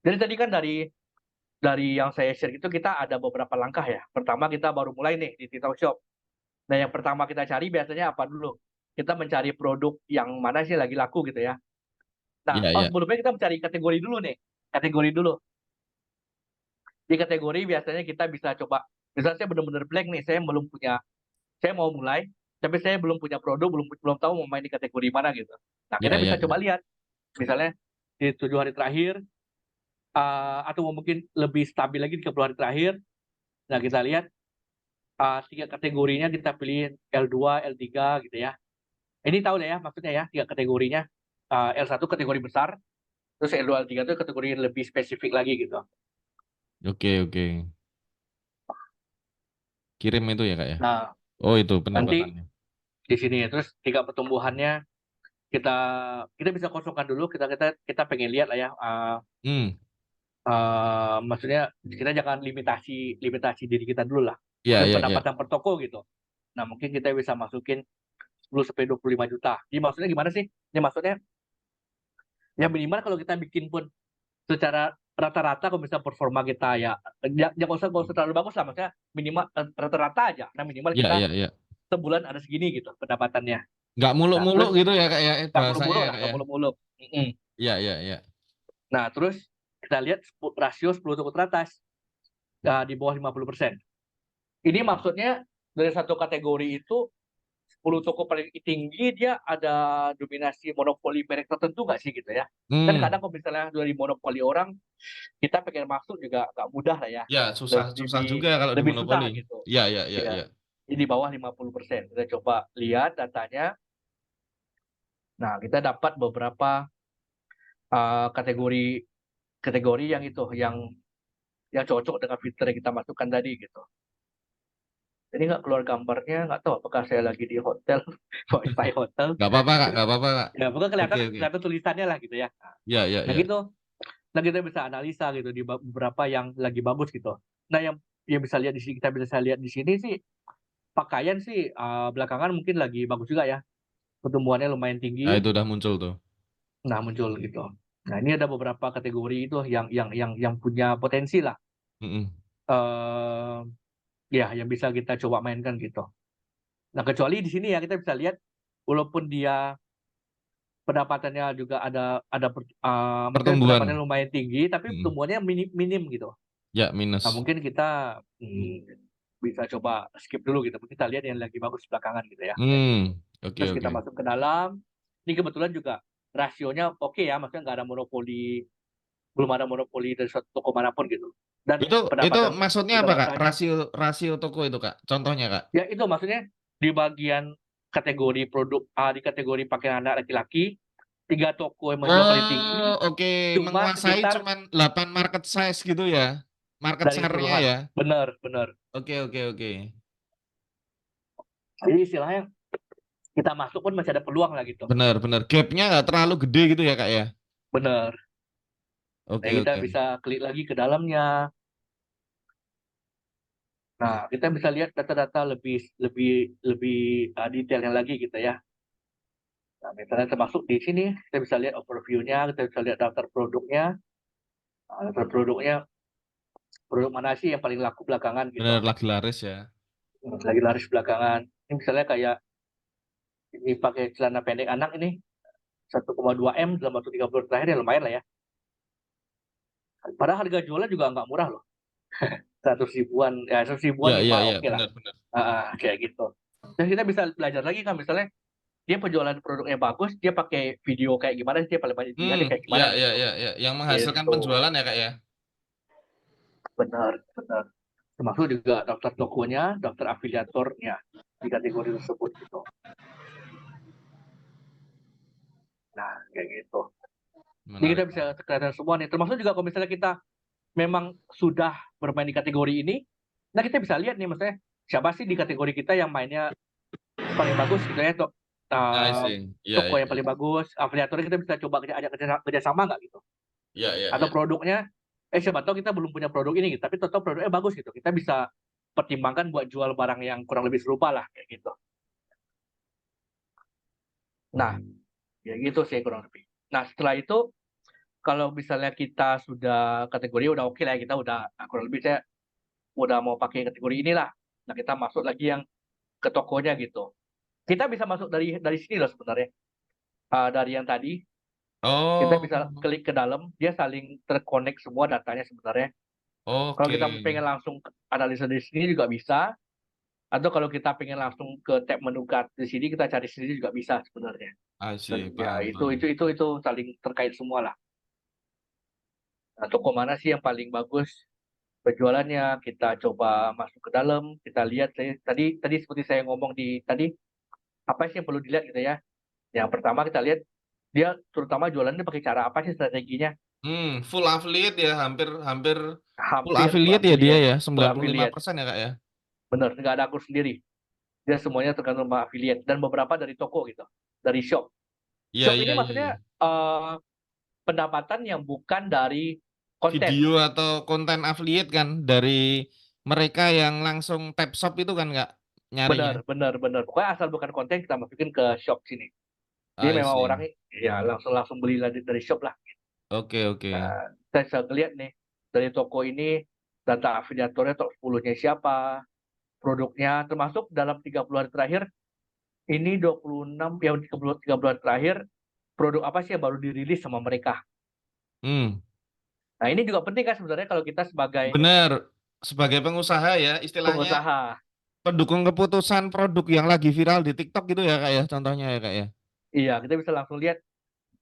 Jadi tadi kan dari yang saya share itu kita ada beberapa langkah ya. Pertama kita baru mulai nih di TikTok Shop. Nah yang pertama kita cari biasanya apa dulu? Kita mencari produk yang mana sih lagi laku gitu ya. Nah, Iya, iya. sebelumnya kita mencari kategori dulu nih. Kategori dulu. Di kategori biasanya kita bisa coba, misalnya saya benar-benar blank nih, saya mau mulai, tapi saya belum punya produk, belum belum tahu mau main di kategori mana gitu. Nah, Iya, kita iya, bisa iya. coba lihat, misalnya di 7 hari terakhir, atau mungkin lebih stabil lagi di 10 hari terakhir. Nah, kita lihat 3 kategorinya kita pilih L2, L3 gitu ya. Ini tahu lah ya maksudnya ya, 3 kategorinya. L1 kategori besar, terus L2, L3 itu kategori yang lebih spesifik lagi gitu. Oke, oke. Kirim itu ya, Kak ya? Nah, Oh, itu nanti pendapatannya. di sini terus 3 pertumbuhannya kita kita bisa kosongkan dulu, kita kita kita pengen lihat lah ya, Hmm. maksudnya kita jangan limitasi limitasi diri kita dulu lah, Iya, mungkin iya, iya. pendapatan per toko gitu. Nah mungkin kita bisa masukin 10 sampai 25 juta. Jadi maksudnya gimana sih? Ini maksudnya ya minimal kalau kita bikin pun secara rata-rata, kalau misalnya performa kita ya, ya nggak usah terlalu bagus lah, maksudnya minimal rata-rata aja. Nah minimal Iya, kita iya, iya. sebulan ada segini gitu pendapatannya. Nggak Nah muluk-muluk terus gitu ya, Kak ya, nggak bahasanya muluk-muluk ya, lah, Kak nggak ya? muluk-muluk. Iya, iya, iya. Nah terus kita lihat rasio 10 toko teratas, di bawah 50%. Ini maksudnya dari satu kategori itu 10 toko paling tinggi dia ada dominasi monopoli merek tertentu nggak sih gitu ya. Kan Hmm. kadang kalau misalnya dari monopoli orang, kita pengen masuk juga nggak mudah lah ya. Ya, susah susah Lebih juga kalau di lebih monopoli. susah gitu. Iya, iya, iya, Ya. iya. Ini di bawah 50%. Kita coba lihat datanya. Nah, kita dapat beberapa kategori kategori yang itu yang cocok dengan fitur yang kita masukkan tadi gitu. Ini nggak keluar gambarnya, nggak tahu apakah saya lagi di hotel, wifi hotel. Nggak apa-apa, Kak, nggak apa-apa, Kak. Ya, pokoknya Oke, kelihatan oke. kelihatan tulisannya lah gitu ya. Iya, iya, Nah iya. gitu. Nah kita bisa analisa gitu di beberapa yang lagi bagus gitu. Nah yang bisa lihat di sini, kita bisa lihat di sini sih pakaian sih, belakangan mungkin lagi bagus juga ya. Pertumbuhannya lumayan Nah, tinggi. itu udah muncul tuh. Nah muncul gitu. Nah ini ada beberapa kategori itu yang punya potensi lah. Mm-mm. eh Ya yang bisa kita coba mainkan gitu. Nah kecuali di sini ya kita bisa lihat walaupun dia pendapatannya juga maksudnya pendapatannya Pertumbuhan. lumayan tinggi, tapi Mm-mm. pertumbuhannya minim, minim gitu. Ya, Nah minus. mungkin kita bisa coba skip dulu gitu. Kita lihat yang lagi bagus belakangan gitu ya. Kayak gitu. Oke, Terus kita oke. masuk ke dalam. Ini kebetulan juga rasionya oke ya, maksudnya nggak ada monopoli, belum ada monopoli dari suatu toko manapun gitu. Dan Itu maksudnya apa, Kak? pendapatannya, Rasio rasio toko itu, Kak. Contohnya, Kak. ya itu maksudnya di bagian kategori produk, di kategori pakaian anak laki-laki, 3 toko yang menjual paling Oh, tinggi, oke. cuma Menguasai sekitar cuman 8 market size gitu ya. Market dari share-nya keseluruhan. ya. Benar, benar. Oke, oke, oke. Jadi istilahnya kita masuk pun masih ada peluang lah gitu. Benar-benar. Gap-nya nggak terlalu gede gitu ya, Kak ya. Benar. Nah, Oke, kita oke. bisa klik lagi ke dalamnya. Nah, kita bisa lihat data-data lebih lebih lebih detailnya lagi gitu ya. Nah, misalnya termasuk di sini, kita bisa lihat overview-nya, kita bisa lihat daftar produknya. Nah, daftar produknya, produk mana sih yang paling laku belakangan gitu. Benar lagi laris ya. Lagi laris belakangan. Ini misalnya kayak ini pakai celana pendek anak ini 1,2 M dalam waktu 3 bulan terakhir ya lumayan lah ya. Padahal harga jualnya juga nggak murah loh. 100 ribuan, ya 100 ribuan Iya, iya, mah iya, oke lah. benar-benar. Kayak gitu. Dan kita bisa belajar lagi kan misalnya dia penjualan produknya bagus, dia pakai video kayak gimana, dia paling banyak dilihat dia kayak Iya, gimana iya, gitu. iya, iya. Yang menghasilkan Gitu. penjualan ya, Kak ya. Benar, benar. Termasuk juga daftar tokonya, daftar afiliatornya di kategori tersebut gitu. Nah, kayak gitu. Jadi kita Menarik, bisa menarik. kelihatan semua nih. Termasuk juga kalau misalnya kita memang sudah bermain di kategori ini, nah kita bisa lihat nih maksudnya siapa sih di kategori kita yang mainnya paling bagus gitu ya, I uh, see. Iya, toko iya, yang iya. paling bagus, afiliatornya kita bisa coba ajak kerja sama nggak gitu. Iya, iya, Atau iya. produknya, siapa tahu kita belum punya produk ini gitu, tapi tetap produknya bagus gitu. Kita bisa pertimbangkan buat jual barang yang kurang lebih serupa lah kayak gitu. Nah, ya gitu sih kurang lebih. Nah, setelah itu kalau misalnya kita sudah kategori udah oke lah ya, kita udah kurang lebih saya udah mau pakai kategori inilah. Nah, kita masuk lagi yang ke tokonya gitu. Kita bisa masuk dari sini loh sebenarnya. Dari yang tadi kita Oh, bisa klik ke dalam, dia saling terkonek semua datanya sebenarnya. Kalau oke. kita pengen langsung analisa di sini juga bisa, atau kalau kita pengen langsung ke tab menu di sini kita cari sendiri juga bisa sebenarnya. I Dan see, ya paham, paham. itu saling terkait semua lah. Nah, toko mana sih yang paling bagus penjualannya? Kita coba masuk ke dalam, kita lihat. Tadi tadi seperti saya ngomong di tadi, apa sih yang perlu dilihat gitu ya? Yang pertama kita lihat dia terutama jualannya pakai cara apa sih strateginya? Full affiliate ya, hampir hampir full Hampir full affiliate ya dia affiliate, ya, full affiliate. 95% ya, Kak ya. Bener, nggak ada akun sendiri. Dia semuanya tergantung sama affiliate dan beberapa dari toko gitu, dari shop. Iya, Shop iya, ini iya, iya. maksudnya pendapatan yang bukan dari konten. Video atau konten affiliate kan dari mereka yang langsung tap shop itu kan, Kak, nyarinya. Bener, bener, bener. Pokoknya asal bukan konten kita masukin ke shop sini. Jadi I memang orang see. ya langsung langsung beli dari shop lah. Oke, oke. Nah, saya bisa lihat nih dari toko ini data afiliatornya top 10-nya siapa, produknya termasuk dalam 30 hari terakhir ini 26 ya 30 hari terakhir produk apa sih yang baru dirilis sama mereka. Hmm, Nah, ini juga penting kan sebenarnya kalau kita sebagai bener. Sebagai pengusaha ya, istilahnya pengusaha. pendukung keputusan produk yang lagi viral di TikTok gitu ya, Kak ya, contohnya ya, Kak ya. Iya, kita bisa langsung lihat,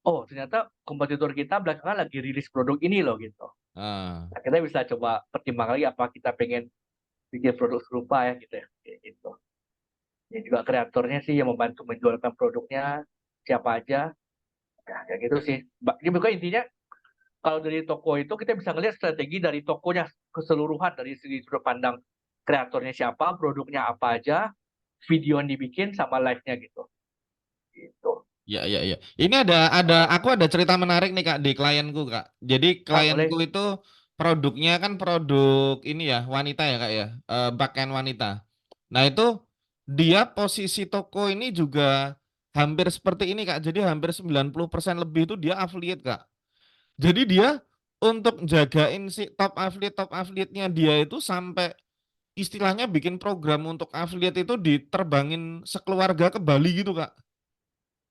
oh ternyata kompetitor kita belakangan lagi rilis produk ini loh gitu. Ah, Nah, kita bisa coba pertimbang lagi apa kita pengen bikin produk serupa ya gitu ya. Kayak gitu. Ya juga kreatornya sih yang membantu menjualkan produknya siapa aja. Ya, kayak gitu sih. Jadi bukan intinya kalau dari toko itu kita bisa ngelihat strategi dari tokonya keseluruhan dari segi sudut pandang kreatornya siapa, produknya apa aja, video yang dibikin sama live-nya gitu. Gitu. ya, ya, ya. Ini aku ada cerita menarik nih, Kak, di klienku, Kak. Jadi klienku Boleh. itu produknya kan produk ini ya, wanita ya, Kak ya, pakaian wanita. Nah, itu dia posisi toko ini juga hampir seperti ini, Kak. Jadi hampir 90% lebih itu dia affiliate, Kak. Jadi dia untuk jagain si top affiliate-nya dia itu sampai istilahnya bikin program untuk affiliate itu diterbangin sekeluarga ke Bali gitu, Kak.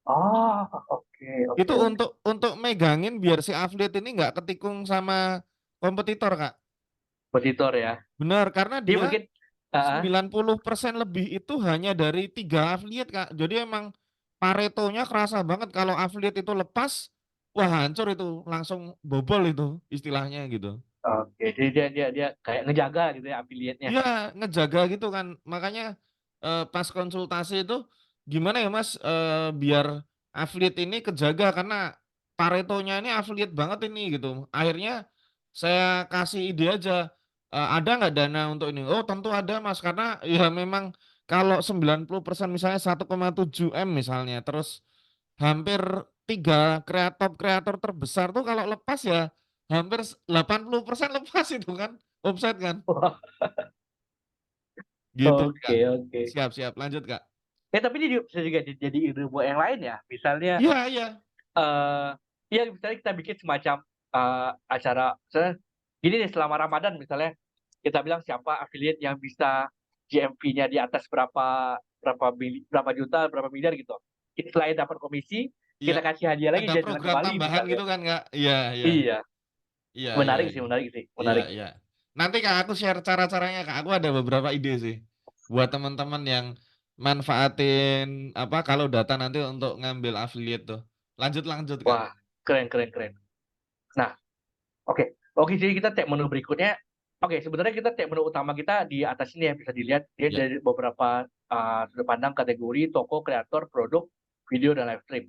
Oh, oke, Itu oke, oke. untuk megangin biar si affiliate ini nggak ketikung sama kompetitor, Kak. Kompetitor ya. Benar, karena Jadi dia mungkin, ah, 90% lebih itu hanya dari 3 affiliate, Kak. Jadi emang paretonya kerasa banget kalau affiliate itu lepas, wah hancur itu, langsung bobol itu istilahnya gitu. oke. Jadi dia kayak ngejaga gitu ya affiliate-nya. Iya, ngejaga gitu kan. Makanya pas konsultasi itu gimana ya Mas, biar affiliate ini kejaga karena paretonya ini affiliate banget ini gitu. Akhirnya saya kasih ide aja, "Ada nggak dana untuk ini?" "Oh tentu ada Mas, karena ya memang kalau 90% misalnya 1,7 M misalnya, terus hampir 3 kreator terbesar tuh kalau lepas ya hampir 80% lepas itu kan, omset kan." Wah, Gitu, oke, Kak. oke. Siap, siap, lanjut, Kak. Tapi ini bisa juga jadi ide buat yang lain ya. Misalnya, Iya, iya. eh ya misalnya kita bikin semacam acara, misalnya gini nih selama Ramadan misalnya kita bilang siapa affiliate yang bisa GMV-nya di atas berapa juta, berapa miliar gitu. Selain dapat komisi, Iya, kita kasih hadiah lagi ada jalan-jalan ke program Bali tambahan misalnya. gitu kan, Kak? Iya, iya. Iya, Iya, iya, menarik iya. sih, menarik sih, Iya, menarik. iya. Nanti, Kak, aku share cara-caranya, Kak. Aku ada beberapa ide sih buat teman-teman yang manfaatin apa kalau data nanti untuk ngambil affiliate tuh. Lanjut, lanjut, Kak. Wah, keren, keren, keren. Nah, oke, oke. Jadi kita tab menu berikutnya. Oke, sebenarnya kita tab menu utama kita di atas ini ya bisa dilihat dia Ya, dari beberapa sudut pandang kategori toko, kreator, produk, video dan live stream.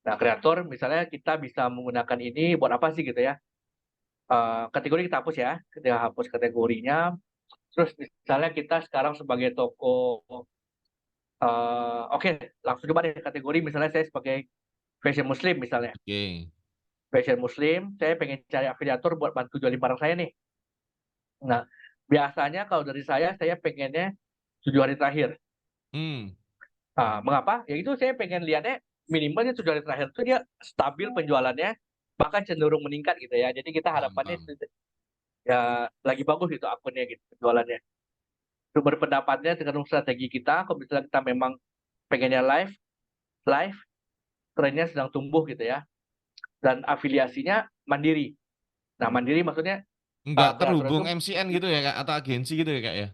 Nah, kreator misalnya kita bisa menggunakan ini buat apa sih gitu ya? Kategori kita hapus ya, kita hapus kategorinya. Terus misalnya kita sekarang sebagai toko, oke, langsung coba deh kategori misalnya saya sebagai fashion muslim misalnya. oke. Fashion muslim, saya pengen cari afiliator buat bantu jualin barang saya nih. Nah, biasanya kalau dari saya pengennya 7 hari terakhir. Hmm, Mengapa? Ya itu saya pengen lihatnya minimalnya 7 hari terakhir itu dia stabil penjualannya bahkan cenderung meningkat gitu ya. Jadi kita Paham, harapannya paham. ya lagi bagus itu akunnya gitu penjualannya. Sumber pendapatnya tergantung strategi kita. Kalau misalnya kita memang pengennya live, live, trennya sedang tumbuh gitu ya. Dan afiliasinya mandiri. Nah, mandiri maksudnya Nggak kreator terhubung itu MCN gitu ya Kak, atau agensi gitu ya Kak ya?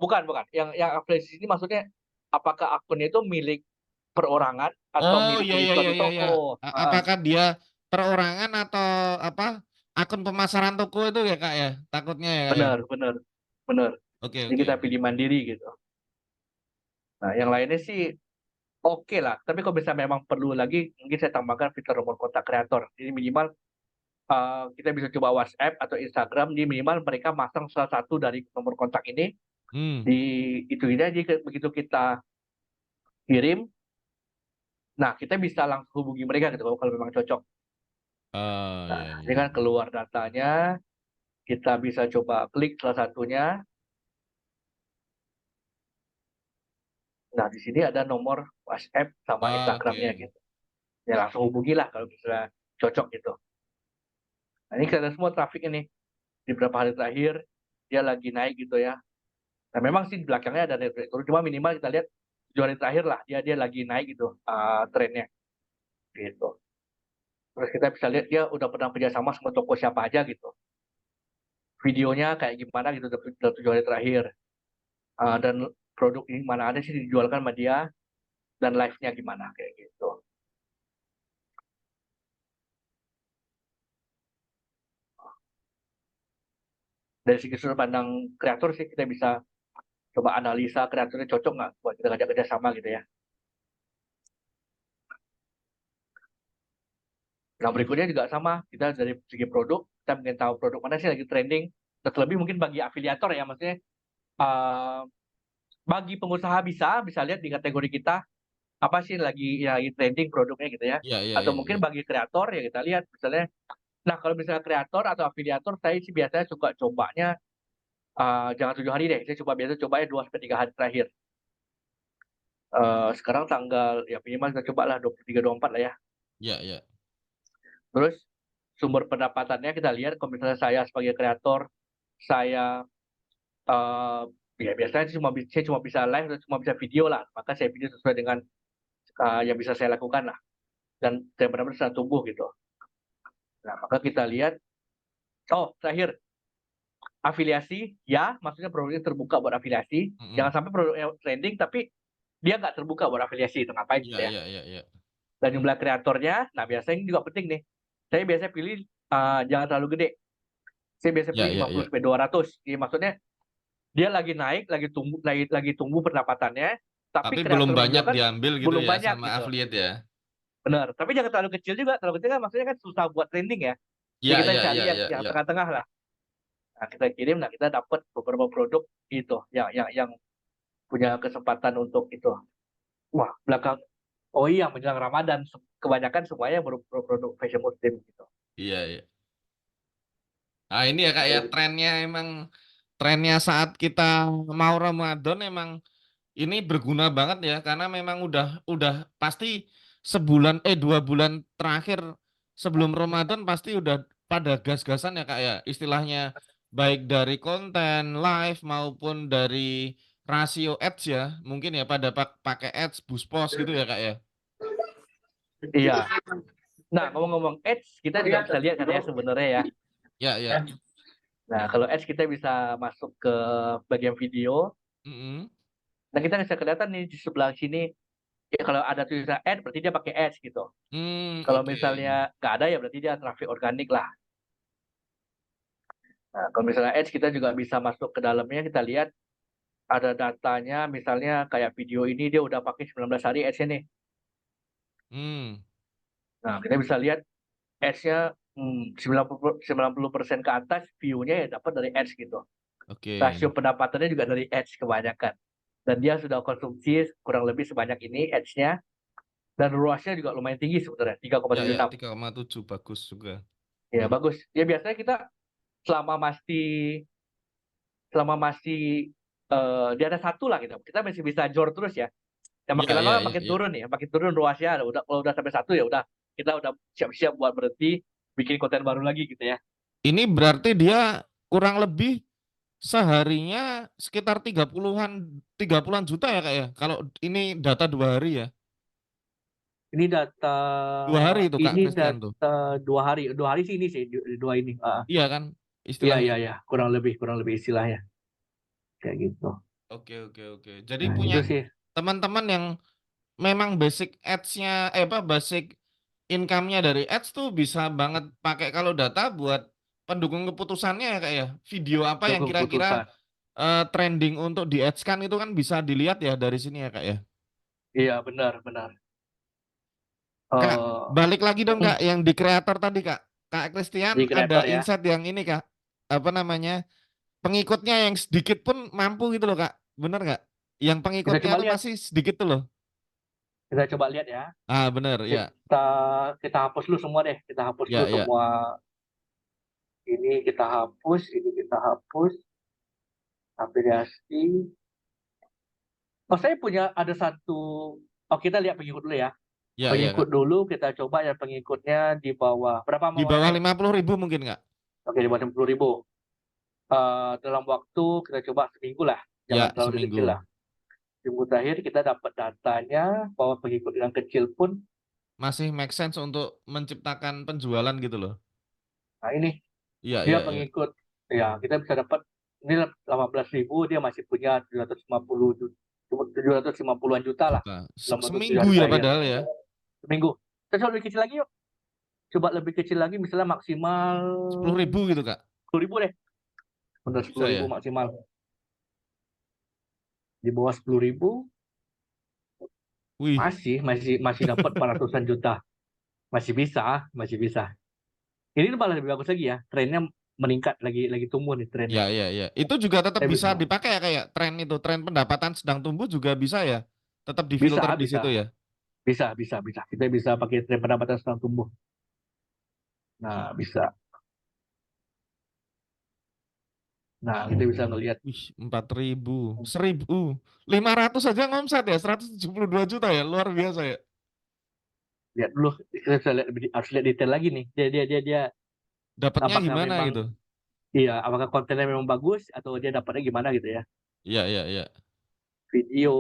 bukan, bukan. Yang afiliasi ini maksudnya apakah akunnya itu milik perorangan atau Oh, milik iya, di iya, iya, suatu iya, iya. toko. Apakah dia perorangan atau apa, akun pemasaran toko itu ya Kak ya? Takutnya ya Kak ya? Benar, benar, benar. Oke, Jadi kita oke. pilih mandiri gitu. Nah, yang lainnya sih oke lah. Tapi kalau misalnya memang perlu lagi, mungkin saya tambahkan fitur nomor kontak kreator. Jadi minimal kita bisa coba WhatsApp atau Instagram. Di minimal mereka masang salah satu dari nomor kontak ini Hmm. di itu aja. Jadi begitu kita kirim, nah kita bisa langsung hubungi mereka gitu kalau memang cocok. Oh, Nah, iya, ini iya. kan keluar datanya, kita bisa coba klik salah satunya. Nah, di sini ada nomor WhatsApp sama Instagramnya Oke. gitu. Ya langsung hubungilah kalau misalnya cocok gitu. Nah, ini kelihatan semua traffic ini. Di beberapa hari terakhir, dia lagi naik gitu ya. Nah, memang sih di belakangnya ada naik turun, cuma minimal kita lihat 7 hari terakhir lah, dia lagi naik gitu, trennya, gitu. Terus kita bisa lihat dia udah pernah kerjasama sama toko siapa aja gitu. Videonya kayak gimana gitu dalam 7 hari terakhir. Dan produk ini mana ada sih dijualkan sama dia, dan live-nya gimana, kayak gitu. Dari segi sudut pandang kreator sih kita bisa coba analisa kreatornya cocok nggak buat kita ngajak kerjasama gitu ya. Nah, berikutnya juga sama, kita dari segi produk, kita ingin tahu produk mana sih lagi trending, terlebih mungkin bagi afiliator ya, maksudnya uh, bagi pengusaha bisa lihat di kategori kita apa sih lagi trending produknya gitu ya. Iya, iya, Atau iya, iya. mungkin bagi kreator ya kita lihat misalnya, nah kalau misalnya kreator atau afiliator saya sih biasanya suka cobanya jangan 7 hari deh, saya biasa 2 sampai 3 hari terakhir. Sekarang tanggal ya minimal kita coba lah 23, 24 lah ya. Iya, iya. Terus sumber pendapatannya kita lihat kalau misalnya saya sebagai kreator, saya uh, ya biasanya saya cuma bisa live atau cuma bisa video lah, maka saya video sesuai dengan yang bisa saya lakukan lah, dan saya benar-benar sedang tumbuh gitu. Nah, maka kita lihat, oh terakhir, afiliasi, ya maksudnya produknya terbuka buat afiliasi, Mm-mm. jangan sampai produknya trending tapi dia nggak terbuka buat afiliasi, itu ngapain Iya, gitu ya. iya, iya, iya. Dan jumlah kreatornya, nah biasanya ini juga penting nih, saya biasa pilih jangan terlalu gede, saya biasa Iya, pilih iya, 50 iya. sampai 200. Jadi maksudnya dia lagi naik, lagi tumbuh pendapatannya, tapi Tapi belum kreator banyak menjualkan diambil gitu belum ya banyak sama gitu. affiliate ya. Benar. Tapi jangan terlalu kecil juga. Terlalu kecil kan maksudnya kan susah buat trending ya. Jadi Iya, kita iya, cari iya, iya, yang iya. tengah-tengah lah. Nah, kita kirim, nah kita dapat beberapa produk itu yang punya kesempatan untuk itu. Wah, belakang. Oh iya, menjelang Ramadan kebanyakan semuanya produk fashion muslim gitu. Iya, iya. Nah, ini ya Kak ya, Jadi, trennya saat kita mau Ramadan emang ini berguna banget ya karena memang udah pasti 2 bulan terakhir sebelum Ramadan pasti udah pada gas-gasan ya Kak ya, istilahnya baik dari konten live maupun dari rasio ads ya, mungkin ya pada pakai ads boost post gitu ya Kak ya. iya. Nah, ngomong-ngomong ads, kita juga bisa lihat kan ya sebenarnya ya. Ya, ya. Nah, kalau ads kita bisa masuk ke bagian video. Mm-mm. Nah, kita bisa kelihatan nih di sebelah sini. Ya, kalau ada tulisan ad berarti dia pakai ads gitu. Kalau Oke. misalnya nggak ada ya berarti dia traffic organik lah. Nah, kalau misalnya ads kita juga bisa masuk ke dalamnya, kita lihat ada datanya, misalnya kayak video ini dia udah pakai 19 hari ads-nya nih. Hmm. Nah, kita bisa lihat ads-nya 90% ke atas view-nya ya dapat dari ads gitu. Oke. Rasio pendapatannya juga dari ads kebanyakan. Dan dia sudah konsumsi kurang lebih sebanyak ini ads-nya, dan ROAS-nya juga lumayan tinggi sebenarnya, Ya, ya, 3,76. 3,7 bagus juga. Ya, bagus. Ya biasanya kita selama masih selama masih di atas satu lah gitu, kita masih bisa jor terus ya. Yang Ya, makin ya, lama kan ya, makin ya. turun ya, makin turun ruasnya. Udah kalau udah sampai satu ya udah kita udah siap-siap buat berhenti bikin konten baru lagi gitu ya. Ini berarti dia kurang lebih seharinya sekitar 30-an juta ya, Kak, ya? Kalau ini data 2 hari ya? Ini data 2 hari itu, Kak, ini Christian tuh? data 2 hari. 2 hari sih ini sih dua ini. Iya kan? Iya Istilahnya iya itu. iya, kurang lebih istilahnya kayak gitu. Oke, oke, oke. Jadi Nah, itu punya sih. teman-teman yang memang basic ads-nya basic income-nya dari ads tuh bisa banget pakai kalau data buat pendukung keputusannya ya, Kak, ya? Video apa yang Dukung kira-kira, keputusan. trending untuk di-ads-kan itu kan bisa dilihat ya dari sini ya, Kak, ya? Iya, benar benar. Kak, Eh, balik lagi dong, Kak, yang di kreator tadi, Kak. Kak di Christian kreator ada ya. insight yang ini, Kak, apa namanya, pengikutnya yang sedikit pun mampu gitu loh, Kak. Bener nggak? Yang Kita pengikutnya coba tuh lihat, masih sedikit tuh loh. kita coba lihat ya. Ah, bener, ya. Kita kita hapus dulu semua deh. Kita hapus dulu Ya, ya. semua ini kita hapus, ini kita hapus. Afiliasi. Oh, saya punya ada satu. Oh, kita lihat pengikut dulu ya. Ya, ya, Pengikut Kak. dulu kita coba ya pengikutnya di bawah berapa Di mau bawah naik? 50.000 mungkin, Kak? Oke, di bawah 60.000. Dalam waktu kita coba seminggu lah, jangan Ya, terlalu kecil seminggu. lah. Minggu terakhir kita dapat datanya bahwa pengikut yang kecil pun, Masih make sense untuk menciptakan penjualan gitu loh. nah ini Iya, dia iya, iya. pengikut, ya kita bisa dapat ini 18.000, dia masih punya 750 juta, 750-an juta lah Juta. dalam waktu 7 Seminggu hari ya terakhir. padahal ya. Seminggu. Kita coba lebih kecil lagi yuk. Coba lebih kecil lagi, misalnya maksimal 10.000 gitu, Kak. 10.000 deh. Benar, Bisa 10.000 ya? maksimal. Di bawah 10.000 Wih. masih dapat 400-an juta. Masih bisa, masih bisa. Ini malah lebih bagus lagi ya. Trennya meningkat lagi tumbuh nih trennya. Ya, ya, ya. Itu juga tetap Eh, bisa dipakai ya, kayak tren itu, tren pendapatan sedang tumbuh juga bisa ya. Tetap bisa, difilter di bisa, situ ya. bisa. Kita bisa pakai tren pendapatan sedang tumbuh. Nah, bisa. Nah, kita bisa ngelihat. Wih, 4.000, 1.000, 500 aja ngomset ya, 172 juta ya, luar biasa ya. Lihat dulu, kita bisa lihat, harus lihat detail lagi nih. Dia Dapatnya apakah gimana memang, gitu? iya, apakah kontennya memang bagus atau dia dapatnya gimana gitu ya. Iya, iya, iya. Video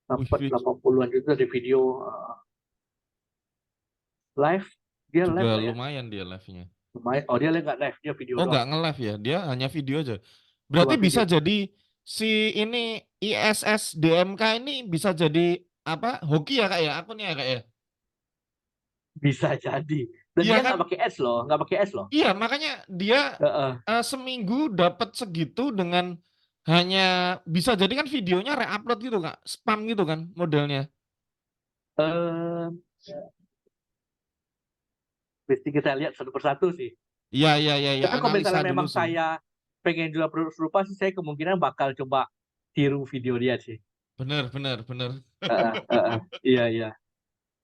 Wih, dapat 80-an juta di video, live, dia juga live nggak ya? lumayan dia live-nya. Lumayan. Oh, dia nggak live, dia video Oh, doang. nggak nge-live ya, dia hanya video aja. Berarti Cuma bisa video. jadi si ini ISS DMK ini bisa jadi apa? Hoki ya, Kak ya? Akunnya ya, Kak ya? Bisa jadi. Dan Iya dia kan? nggak pakai ads loh, nggak pakai ads loh. Iya, makanya dia Heeh. seminggu dapat segitu dengan hanya bisa jadi kan videonya re-upload gitu, Kak. Spam gitu kan modelnya. Eh, mesti kita lihat satu persatu sih. Iya, iya, iya, iya, Tapi kalau analisa misalnya dulu memang sih. saya pengen jual produk serupa sih, saya kemungkinan bakal coba tiru video dia sih. Bener, bener, bener. Heeh, heeh. Iya, iya.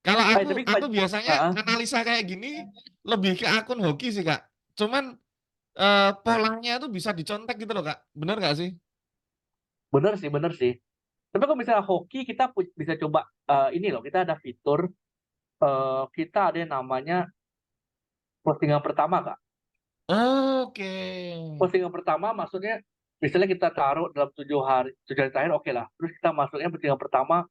Kalau Tapi aku biasanya heeh. analisa kayak gini lebih ke akun hoki sih, Kak. Cuman polanya tuh bisa dicontek gitu loh, Kak. Bener nggak sih? Bener sih, bener sih. Tapi kalau misalnya hoki, kita bisa coba, ini loh, kita ada fitur, kita ada yang namanya postingan pertama, Kak. Oke. Postingan pertama maksudnya misalnya kita taruh dalam 7 hari terakhir, oke lah. Terus kita masuknya postingan pertama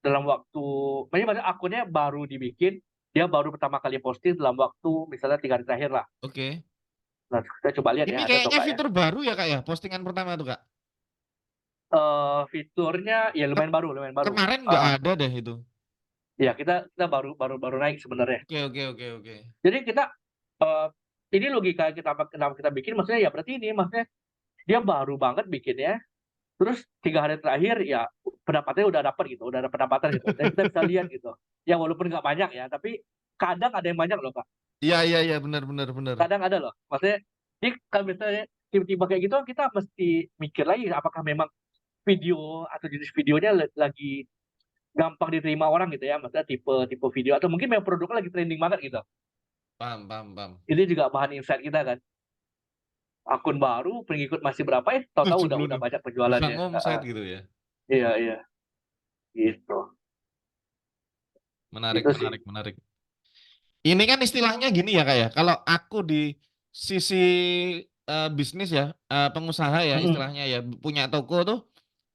dalam waktu, maksudnya akunnya baru dibikin, dia baru pertama kali posting dalam waktu misalnya 3 hari terakhir lah. Oke. Nah, kita coba lihat Ini ya, ada atau kayaknya enggak ya. fitur baru ya, Kak ya? Postingan pertama tuh, Kak. Fiturnya ya Ke- lumayan baru, lumayan baru. kemarin nggak ada deh itu. Ya kita baru naik sebenarnya. Oke, oke, oke, oke. Jadi kita, eh, ini logika kita kenapa kita bikin, maksudnya ya berarti ini maksudnya dia baru banget bikinnya. Terus 3 hari terakhir ya pendapatannya udah dapat gitu, udah ada pendapatan gitu. Dan kita bisa lihat gitu. Ya walaupun nggak banyak ya, tapi kadang ada yang banyak loh, Kak. Iya, iya, iya, benar, benar, benar. Kadang ada loh. Maksudnya, ini kalau misalnya tiba-tiba kayak gitu, kita mesti mikir lagi apakah memang video atau jenis videonya lagi gampang diterima orang gitu ya. Maksudnya tipe tipe video atau mungkin memang produknya lagi trending banget gitu. Paham, paham, paham. Ini juga bahan insight kita kan. Akun baru, pengikut masih berapa ya, tahu-tahu udah 76. banyak Bisa penjualannya. ngomset gitu ya. Iya, iya. Gitu. Menarik, Itu sih. menarik, menarik. Ini kan istilahnya gini ya Kak ya. Kalau aku di sisi bisnis ya, pengusaha ya Mm-mm. istilahnya ya, punya toko tuh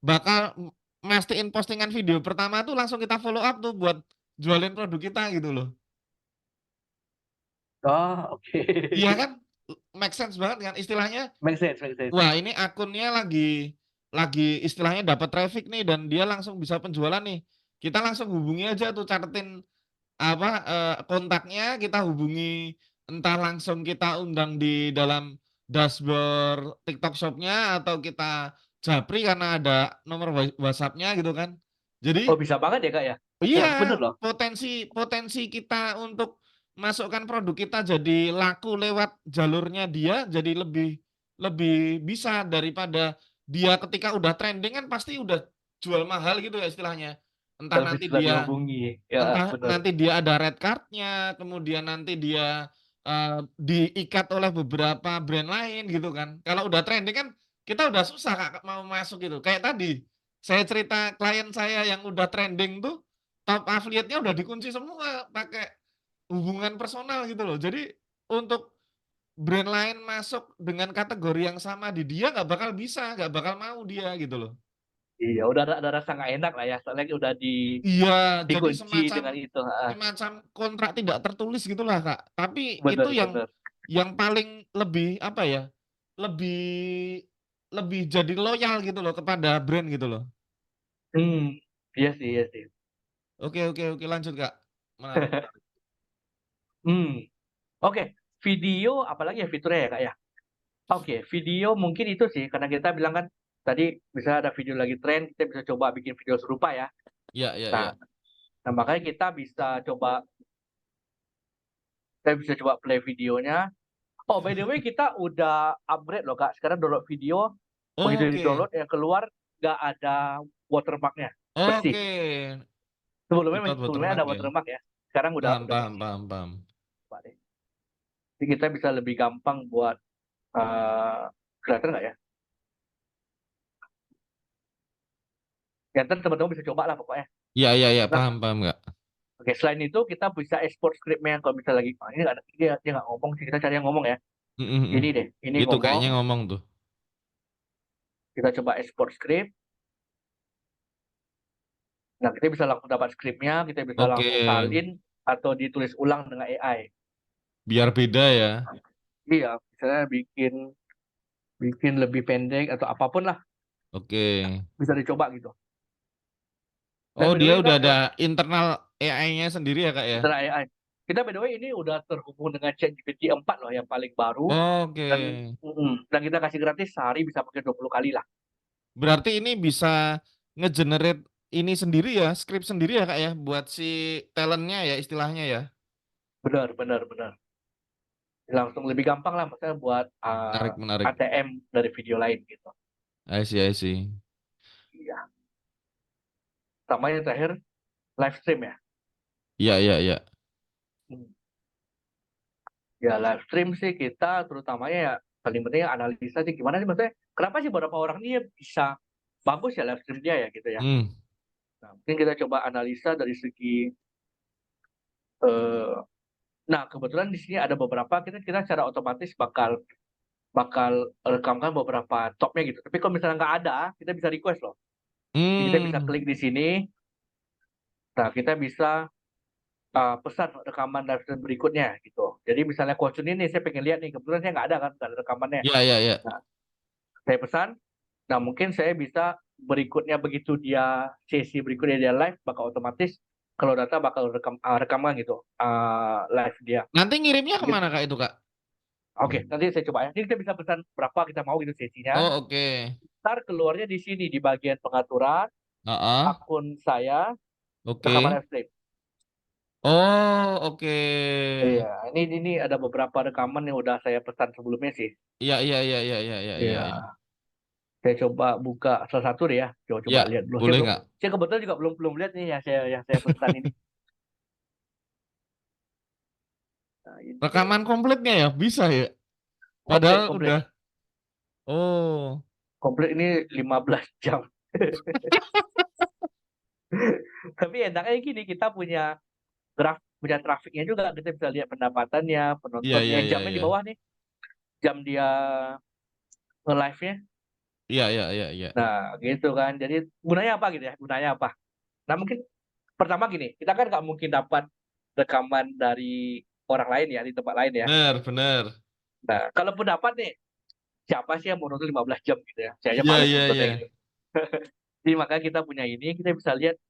bakal mastiin postingan video pertama tuh langsung kita follow up tuh buat jualin produk kita gitu loh. Oh, oke. Iya kan? Make sense banget kan istilahnya. Make sense, make sense. Wah, ini akunnya lagi istilahnya dapat traffic nih dan dia langsung bisa penjualan nih. Kita langsung hubungi aja tuh, catetin apa kontaknya, kita hubungi, entah langsung kita undang di dalam dashboard TikTok Shop-nya atau kita japri karena ada nomor WhatsApp-nya gitu kan. Oh, Jadi bisa banget ya, Kak, ya? Ya, bener iya, loh. potensi potensi kita untuk masukkan produk kita jadi laku lewat jalurnya dia jadi lebih lebih bisa daripada dia ketika udah trending kan pasti udah jual mahal gitu ya istilahnya. Entah Lebih nanti susah dia dihubungi. Ya, Entah bener. nanti dia ada red card-nya, kemudian nanti dia, diikat oleh beberapa brand lain gitu kan. Kalau udah trending kan kita udah susah Kak, mau masuk gitu. Kayak tadi, saya cerita klien saya yang udah trending tuh, top affiliate-nya udah dikunci semua pakai hubungan personal gitu loh. Jadi untuk brand lain masuk dengan kategori yang sama di dia nggak bakal bisa, nggak bakal mau dia gitu loh. Iya, udah ada rasa nggak enak lah ya, soalnya udah Iya, jadi dikunci dengan itu. Heeh. semacam kontrak tidak tertulis gitulah, Kak. Tapi itu Bener, bener. yang paling lebih apa ya, lebih lebih jadi loyal gitu loh kepada brand gitu loh. Hmm, iya sih, iya sih. Oke, oke, oke, lanjut, Kak. Menarik, menarik. Hmm, oke. Video apalagi ya fiturnya ya, Kak, ya? Oke, video mungkin itu sih, karena kita bilang kan tadi bisa ada video lagi tren, kita bisa coba bikin video serupa ya. Iya, iya, iya. Nah, nah makanya kita bisa coba play videonya. Oh, by the way, kita udah upgrade loh, Kak. Sekarang download video, begitu Oke, di-download yang keluar nggak ada watermark-nya, bersih. oke. Without Sebelumnya watermark ada ya. watermark ya. Sekarang Paham, udah paham, bersih. paham, paham. Coba deh. Jadi kita bisa lebih gampang buat kelihatan nggak ya? Ya, ntar teman-teman bisa coba lah pokoknya. Iya, iya, iya, Nah, paham, paham, Kak. oke, selain itu kita bisa export scriptnya kalau bisa lagi. Ini nggak ada, dia nggak ngomong sih. Kita cari yang ngomong ya. Mhm, mhm. Ini deh, ini Itu kayaknya ngomong. ngomong tuh. Kita coba export script. Nah, kita bisa langsung dapat scriptnya, kita bisa Oke, langsung salin atau ditulis ulang dengan AI. biar beda ya. Iya, misalnya bikin bikin lebih pendek atau apapun lah Oke. bisa dicoba gitu. Dan Oh, by the dia way udah kita ada internal AI-nya sendiri ya, Kak, ya? setelah AI, kita by the way ini udah terhubung dengan ChatGPT 4 loh yang paling baru Oke. dan kita kasih gratis sehari bisa pakai 20 kali lah. Berarti ini bisa nge-generate ini sendiri ya, skrip sendiri ya, Kak, ya, buat si talent-nya ya istilahnya ya? Benar, benar, benar. Langsung lebih gampang lah misalnya buat Menarik, menarik. ATM dari video lain gitu. I see, I see. Iya. Sama yang terakhir live stream ya. Iya, iya, iya. Hmm. Ya live stream sih kita terutamanya ya paling penting ya analisa sih gimana sih maksudnya kenapa sih beberapa orang ini bisa bagus ya live stream dia ya gitu ya. Hmm. Nah, mungkin kita coba analisa dari segi eh, nah kebetulan di sini ada beberapa kita secara otomatis bakal bakal rekamkan beberapa topnya gitu. Tapi kalau misalnya nggak ada, kita bisa request loh. Jadi kita bisa Hmm. klik di sini. Nah, kita bisa pesan rekaman live stream berikutnya gitu. Jadi misalnya coach ini saya pengen lihat nih, kebetulan saya nggak ada kan, nggak ada rekamannya. Iya, iya, iya. Nah, saya pesan. Nah, mungkin saya bisa berikutnya begitu dia sesi berikutnya dia live, bakal otomatis kalau data bakal rekaman gitu live dia. Nanti ngirimnya Gitu. kemana Kak, itu, Kak? Oke, nanti saya coba ya. Jadi kita bisa pesan berapa kita mau gitu sesinya. Oh, oke. Ntar keluarnya di sini di bagian pengaturan Heeh. akun saya rekaman Oke. live stream. Oh, oke. Iya, ini ada beberapa rekaman yang udah saya pesan sebelumnya sih. Iya, iya, iya, iya, iya, iya, iya, iya. Iya, saya coba buka salah satu deh ya. Coba coba Iya, lihat dulu. boleh nggak? Saya kebetulan juga belum belum lihat nih yang saya pesan ini. Nah, ini Rekaman komplitnya ya? Bisa ya? komplit Padahal komplit udah oh. komplit ini 15 jam. Tapi enaknya gini kita punya graf punya trafiknya juga, kita bisa lihat pendapatannya, Iya, penontonnya, iya, iya, jamnya di iya. bawah nih, jam dia nge-live-nya. Iya, iya, iya, iya. Nah, gitu kan. Jadi gunanya apa gitu ya? Gunanya apa? Nah, mungkin pertama gini, kita kan nggak mungkin dapat rekaman dari orang lain ya, di tempat lain ya. Bener, bener. Nah, kalaupun dapat nih, siapa sih yang mau nonton 15 jam gitu ya? Saya aja Iya, males iya, nontonnya iya. gitu. Jadi makanya kita punya ini, kita bisa lihat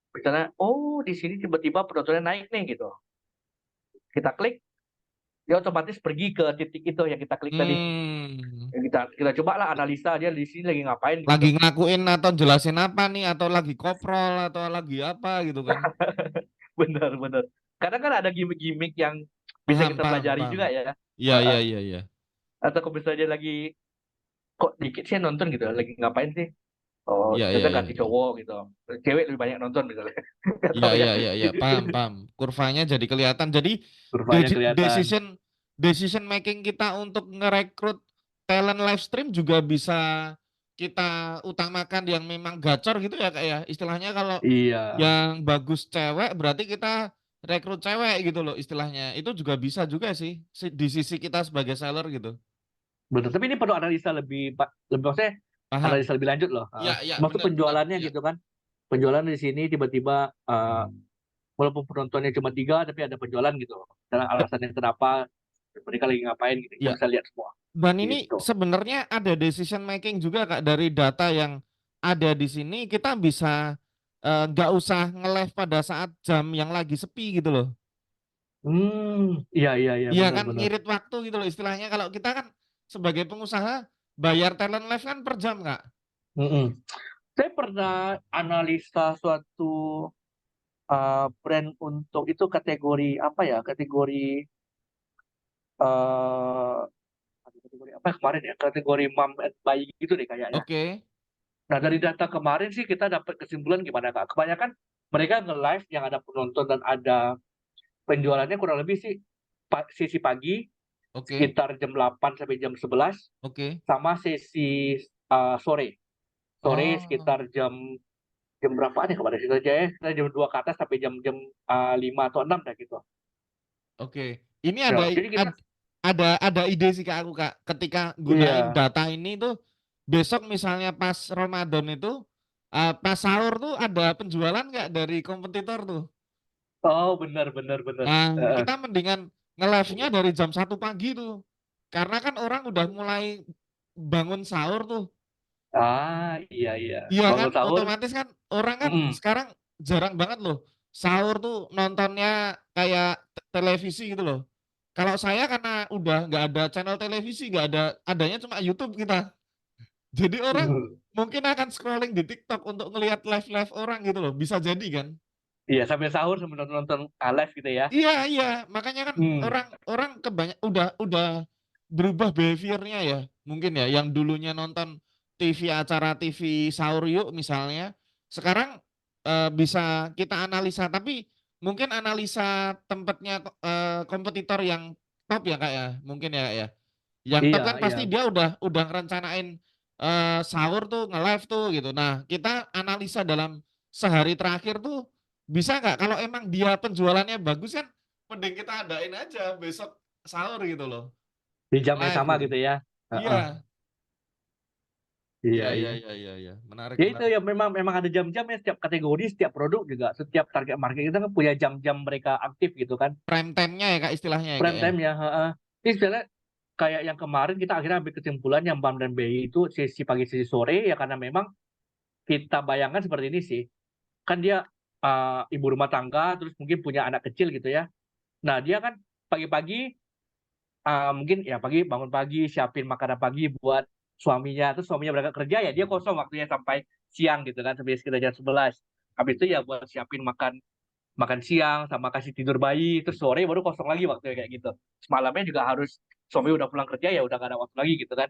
misalnya, oh di sini tiba-tiba penontonnya naik nih gitu. Kita klik, dia otomatis pergi ke titik itu yang kita klik tadi. Hmm. Yang kita coba lah analisa dia di sini lagi ngapain gitu. Lagi ngelakuin atau jelasin apa nih, atau lagi koprol, atau lagi apa gitu kan. Bener bener. Kadang kan ada gimmick-gimmick yang bisa Paham, kita paham, pelajari paham. juga ya. Iya, iya, Heeh. iya, iya. Atau kalau misalnya dia lagi kok dikit sih yang nonton gitu, lagi ngapain sih? Oh, Iya, iya, ternyata iya, ganti iya. cowok gitu. Cewek lebih banyak nonton misalnya. Nggak Iya, tahu ya. iya, iya, iya. Paham, paham. Kurvanya jadi kelihatan. Jadi Kurvanya kelihatan. decision decision making kita untuk ngerekrut talent live stream juga bisa kita utamakan yang memang gacor gitu ya, Kak ya. Istilahnya kalau Iya, yang bagus cewek berarti kita rekrut cewek gitu loh istilahnya. Itu juga bisa juga sih di sisi kita sebagai seller gitu. betul. Tapi ini perlu analisa lebih maksudnya Paham? analisa lebih lanjut loh. Iya, iya, Maksud benar, benar. penjualannya Iya. gitu kan. Penjualan di sini tiba-tiba walaupun penontonnya cuma 3 tapi ada penjualan gitu. Karena alasannya kenapa mereka lagi ngapain gitu. Kita Iya. bisa lihat semua. Dan ini Gitu. sebenarnya ada decision making juga Kak dari data yang ada di sini kita bisa nggak usah nge-live pada saat jam yang lagi sepi gitu loh. Iya iya iya Iya kan benar-benar. ngirit waktu gitu loh istilahnya kalau kita kan sebagai pengusaha bayar talent live kan per jam Kak. Saya pernah analisa suatu brand untuk itu kategori apa ya? Eh kategori apa ya kemarin ya? Kategori mom and bayi gitu deh kayaknya. Oke, Nah, dari data kemarin sih kita dapat kesimpulan gimana, Kak? Kebanyakan mereka nge-live yang ada penonton dan ada penjualannya kurang lebih sih sesi pagi oke, sekitar jam 8 sampai jam 11 oke. sama sesi sore. Sore Oh, sekitar jam jam berapa nih kemarin kita aja ya? Kita jam 2 ke atas sampai jam 5 atau 6 dah gitu. oke. Ini Ya, jadi kita ada ide sih Kak aku Kak. Ketika gunain iya. data ini tuh besok misalnya pas Ramadan itu pas sahur tuh ada penjualan nggak dari kompetitor tuh? Oh, benar benar benar. Nah, Heeh. kita mendingan nge-live-nya dari jam 1 pagi tuh. Karena kan orang udah mulai bangun sahur tuh. Iya iya. Iya kan, Bangun sahur. otomatis kan orang kan Mm-mm. sekarang jarang banget loh sahur tuh nontonnya kayak televisi gitu loh. Kalau saya karena udah nggak ada channel televisi, nggak ada, adanya cuma YouTube kita. Jadi orang mungkin akan scrolling di TikTok untuk ngelihat live-live orang gitu loh. Bisa jadi kan? Iya, sambil sahur sambil nonton-nonton live gitu ya. Iya, iya. Makanya kan Hmm. orang orang kebanyak udah berubah behaviornya ya. Mungkin ya yang dulunya nonton TV acara TV sahur yuk misalnya, sekarang bisa kita analisa tapi mungkin analisa tempatnya kompetitor yang top ya Kak ya. Mungkin ya Kak ya. Yang top Iya kan iya. pasti dia udah ngerencanain sahur tuh nge-live tuh gitu. Nah, kita analisa dalam sehari terakhir tuh bisa nggak kalau emang dia penjualannya bagus kan mending kita adain aja besok sahur gitu loh. Di jam yang Live sama gitu. gitu ya. Heeh. Iya. Iya Iya, iya, iya. iya, iya, iya. Menarik, Ya itu menarik. ya memang memang ada jam-jam ya setiap kategori, setiap produk juga, setiap target market kita kan punya jam-jam mereka aktif gitu kan. Prime time-nya ya Kak istilahnya ya Kak Prime ya. time ya, heeh. Ini sebenarnya kayak yang kemarin kita akhirnya ambil kesimpulan yang BAM dan BI itu sesi pagi sesi sore ya karena memang kita bayangkan seperti ini sih. Kan dia ibu rumah tangga terus mungkin punya anak kecil gitu ya. Nah, dia kan pagi-pagi mungkin ya pagi bangun pagi siapin makanan pagi buat suaminya terus suaminya berangkat kerja ya dia kosong waktunya sampai siang gitu kan sampai sekitar jam 11 habis itu ya buat siapin makan makan siang sama kasih tidur bayi terus sore baru kosong lagi waktunya kayak gitu semalamnya juga harus suami udah pulang kerja ya udah gak ada waktu lagi gitu kan